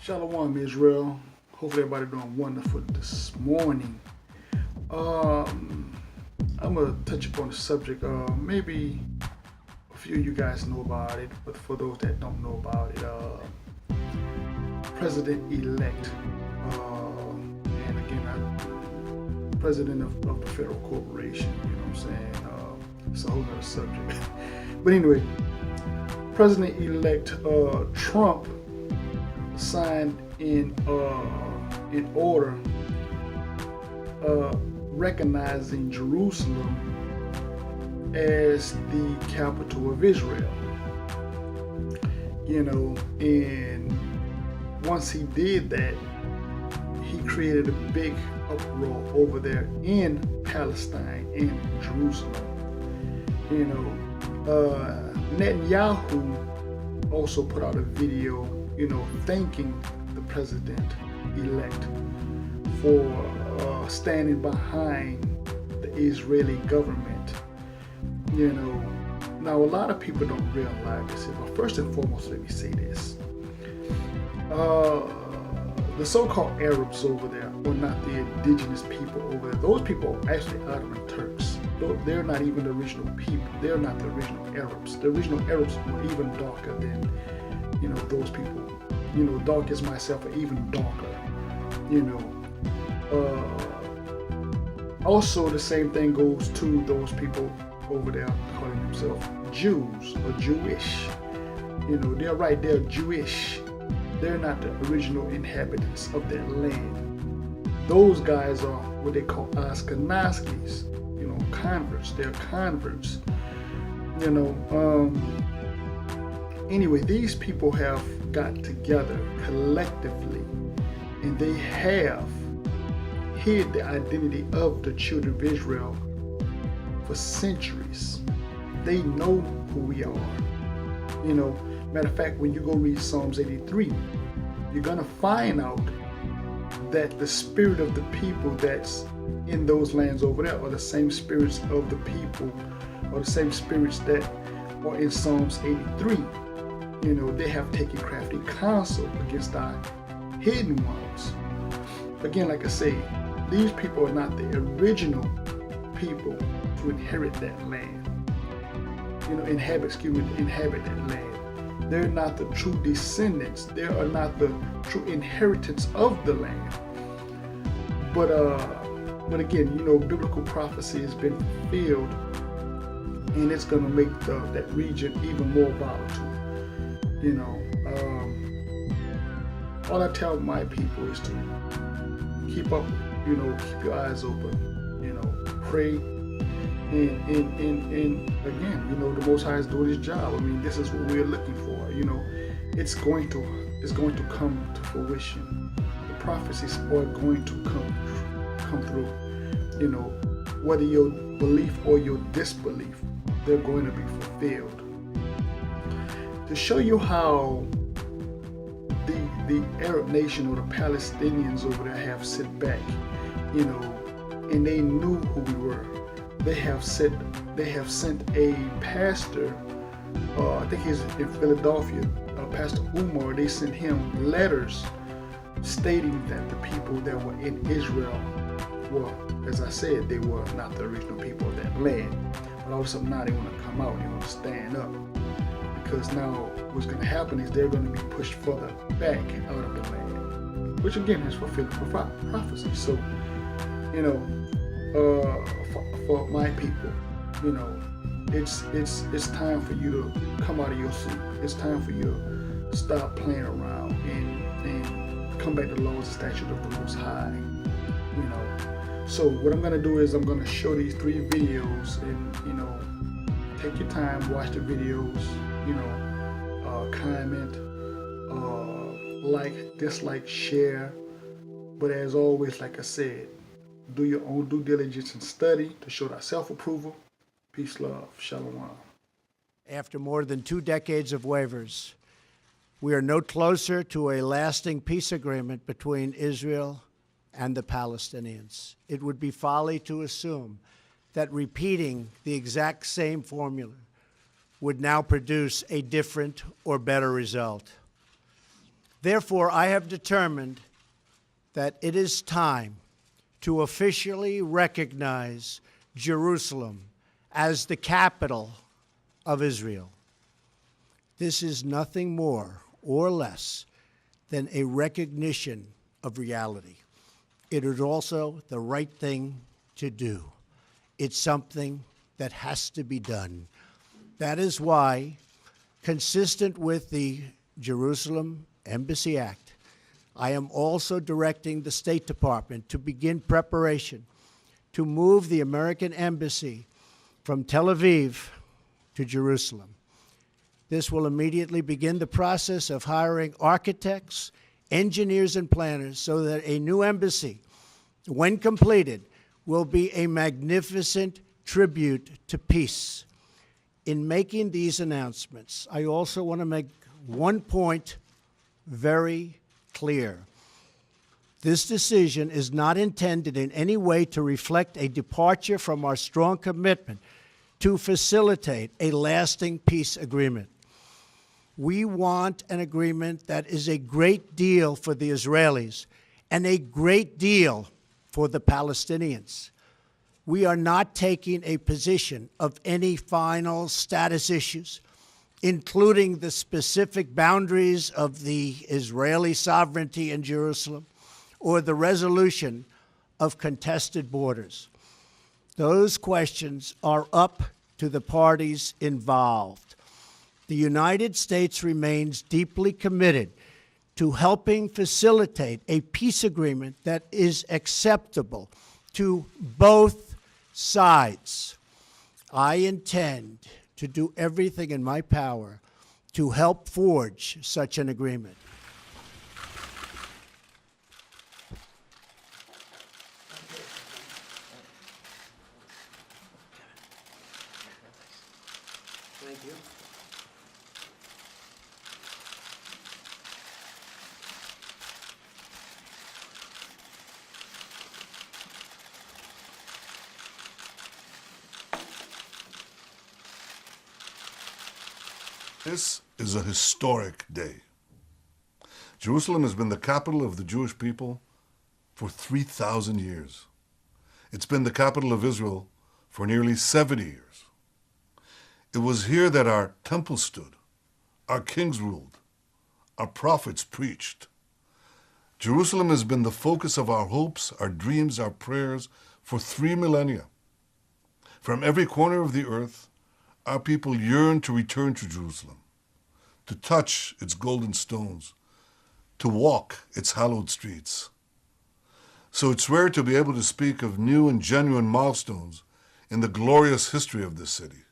Shalom, Israel. Hopefully everybody doing wonderful this morning. I'm gonna touch upon the subject. Maybe a few of you guys know about it, but for those that don't know about it, President-elect, and again, President of the federal corporation. You know what I'm saying? It's a whole other subject. But anyway, President-elect Trump signed in order recognizing Jerusalem as the capital of Israel. You know, and once he did that, he created a big uproar over there in Palestine, in Jerusalem. You know, Netanyahu also put out a video, thanking the president-elect for standing behind the Israeli government. Now a lot of people don't realize this, but first and foremost, let me say this. The so-called Arabs over there are not the indigenous people over there. Those people are actually Ottoman Turks. They're not even the original people. They're not the original Arabs. The original Arabs were even darker than, those people. Dark as myself, or even darker. Also, the same thing goes to those people over there calling themselves Jews or Jewish. They're right, they're Jewish. They're not the original inhabitants of that land. Those guys are what they call Ashkenazis, converts. They're converts. Anyway, these people have got together collectively, and they have hid the identity of the children of Israel for centuries. They know who we are. Matter of fact, when you go read Psalms 83, you're gonna find out that the spirit of the people that's in those lands over there are the same spirits of the people, or the same spirits that are in Psalms 83. They have taken crafty counsel against our hidden ones. Again, like I say, these people are not the original people to inherit that land. Inhabit that land. They're not the true descendants. They are not the true inheritance of the land. But again, biblical prophecy has been fulfilled, and it's going to make that region even more volatile. All I tell my people is to keep up, keep your eyes open, pray, and again, the Most High is doing His job. I mean, this is what we're looking for. It's going to come to fruition. The prophecies are going to come through. Whether your belief or your disbelief, they're going to be fulfilled. To show you how the Arab nation or the Palestinians over there have sit back, and they knew who we were. They have sent a pastor, I think he's in Philadelphia, Pastor Omar. They sent him letters stating that the people that were in Israel were, as I said, they were not the original people of that land. But all of a sudden now they want to come out, they want to stand up. Because now what's going to happen is they're going to be pushed further back out of the land, which again is fulfilling prophecy. So, for my people, it's time for you to come out of your sleep. It's time for you to stop playing around and come back to the laws and statutes of the Most High. So what I'm going to do is I'm going to show these 3 videos, and take your time, watch the videos. Comment, like, dislike, share. But as always, like I said, do your own due diligence and study to show that self-approval. Peace, love, shalom. After more than 2 decades of waivers, we are no closer to a lasting peace agreement between Israel and the Palestinians. It would be folly to assume that repeating the exact same formula would now produce a different or better result. Therefore, I have determined that it is time to officially recognize Jerusalem as the capital of Israel. This is nothing more or less than a recognition of reality. It is also the right thing to do. It's something that has to be done. That is why, consistent with the Jerusalem Embassy Act, I am also directing the State Department to begin preparation to move the American Embassy from Tel Aviv to Jerusalem. This will immediately begin the process of hiring architects, engineers, and planners so that a new embassy, when completed, will be a magnificent tribute to peace. In making these announcements, I also want to make one point very clear. This decision is not intended in any way to reflect a departure from our strong commitment to facilitate a lasting peace agreement. We want an agreement that is a great deal for the Israelis and a great deal for the Palestinians. We are not taking a position of any final status issues, including the specific boundaries of the Israeli sovereignty in Jerusalem or the resolution of contested borders. Those questions are up to the parties involved. The United States remains deeply committed to helping facilitate a peace agreement that is acceptable to both sides. I intend to do everything in my power to help forge such an agreement. Thank you. This is a historic day. Jerusalem has been the capital of the Jewish people for 3,000 years. It's been the capital of Israel for nearly 70 years. It was here that our temple stood, our kings ruled, our prophets preached. Jerusalem has been the focus of our hopes, our dreams, our prayers for 3 millennia. From every corner of the earth, our people yearn to return to Jerusalem, to touch its golden stones, to walk its hallowed streets. So it's rare to be able to speak of new and genuine milestones in the glorious history of this city.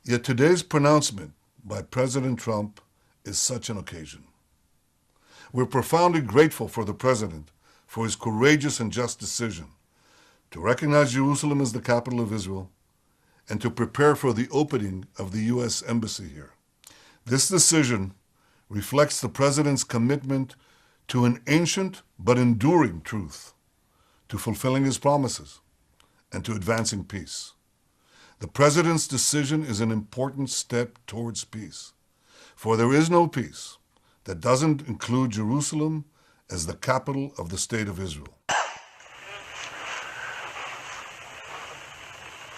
Yet today's pronouncement by President Trump is such an occasion. We're profoundly grateful for the President for his courageous and just decision to recognize Jerusalem as the capital of Israel and to prepare for the opening of the U.S. Embassy here. This decision reflects the President's commitment to an ancient but enduring truth, to fulfilling his promises, and to advancing peace. The President's decision is an important step towards peace, for there is no peace that doesn't include Jerusalem as the capital of the State of Israel.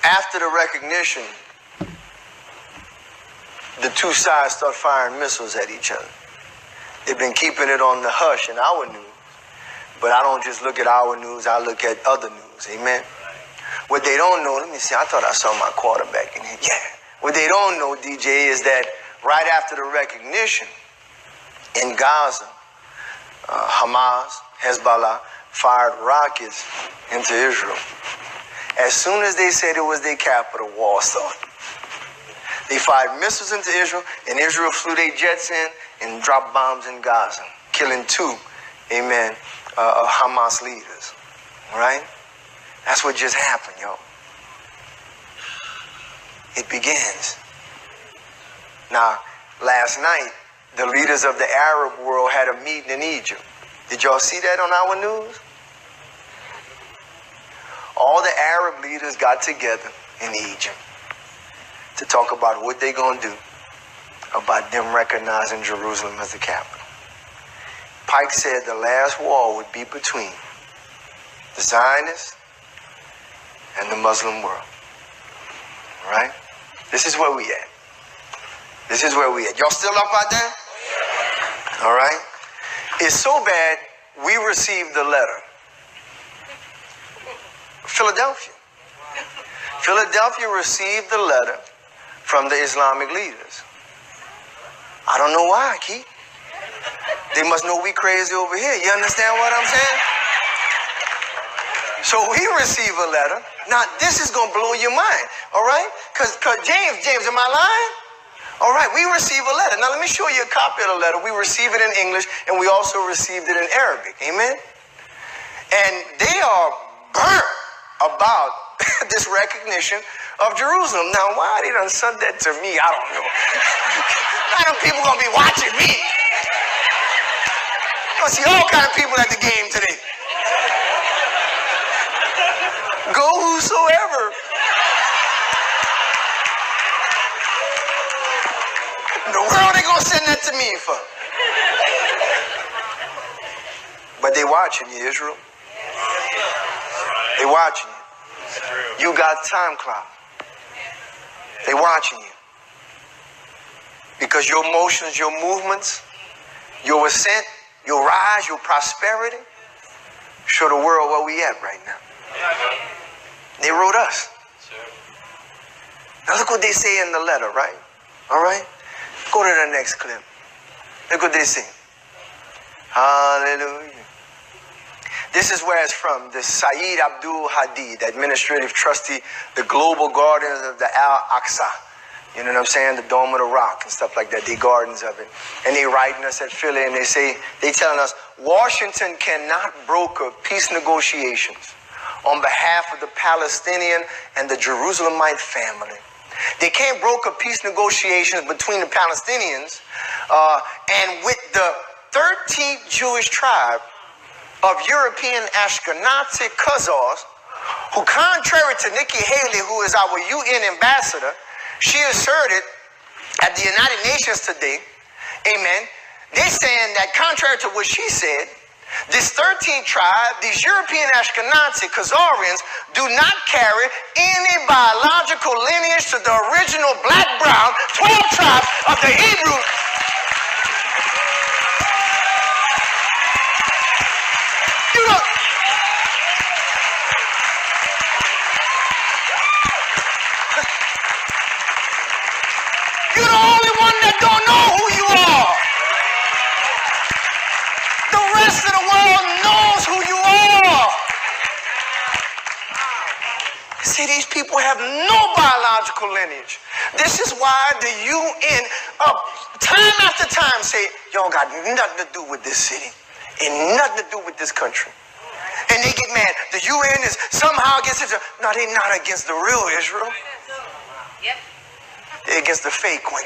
After the recognition, the two sides start firing missiles at each other. They've been keeping it on the hush in our news, but I don't just look at our news, I look at other news, amen? What they don't know, let me see, I thought I saw my quarterback in here. Yeah. What they don't know, DJ, is that right after the recognition in Gaza, Hamas, Hezbollah fired rockets into Israel. As soon as they said it was their capital, war started. They fired missiles into Israel, and Israel flew their jets in and dropped bombs in Gaza, killing 2, amen, Hamas leaders, all right? That's what just happened, yo. It begins. Now, last night, the leaders of the Arab world had a meeting in Egypt. Did y'all see that on our news? All the Arab leaders got together in Egypt to talk about what they're going to do about them recognizing Jerusalem as the capital. Pike said the last war would be between the Zionists and the Muslim world. All right? This is where we at. This is where we at. Y'all still up out there? All right? It's so bad, we received a letter. Philadelphia. Philadelphia received a letter from the Islamic leaders. I don't know why, Keith. They must know we crazy over here. You understand what I'm saying? So we receive a letter. Now, this is going to blow your mind, all right? Because James, am I lying? All right, we receive a letter. Now, let me show you a copy of the letter. We receive it in English, and we also received it in Arabic. Amen? And they are burnt about this recognition of Jerusalem. Now, why they done sent that to me, I don't know. Now, them people going to be watching me. You're going to see all kind of people at the game today. Go whosoever. The world ain't gonna send that to me for. But they watching you, Israel. They watching you. You got time clock. They watching you. Because your motions, your movements, your ascent, your rise, your prosperity, show the world where we at right now. They wrote us. Now look what they say in the letter, right? All right? Go to the next clip. Look what they say. Hallelujah. This is where it's from. The Saeed Abdul Hadi, the administrative trustee, the global guardians of the Al-Aqsa. You know what I'm saying? The Dome of the Rock and stuff like that. They gardens of it. And they writing us at Philly and they telling us, Washington cannot broker peace negotiations on behalf of the Palestinian and the Jerusalemite family. They can't broker peace negotiations between the Palestinians and with the 13th Jewish tribe of European Ashkenazi Khazars, who, contrary to Nikki Haley, who is our UN ambassador, she asserted at the United Nations today, amen, they saying that contrary to what she said, this 13th tribe, these European Ashkenazi Khazarians, do not carry any biological lineage to the original black-brown 12 tribes of the Hebrew. You're the only one that don't know who you are. The rest of the world knows who you are. See, these people have no biological lineage. This is why the UN, time after time, say, y'all got nothing to do with this city and nothing to do with this country. And they get mad. The UN is somehow against Israel. No, they're not against the real Israel. Yep. They're against the fake one.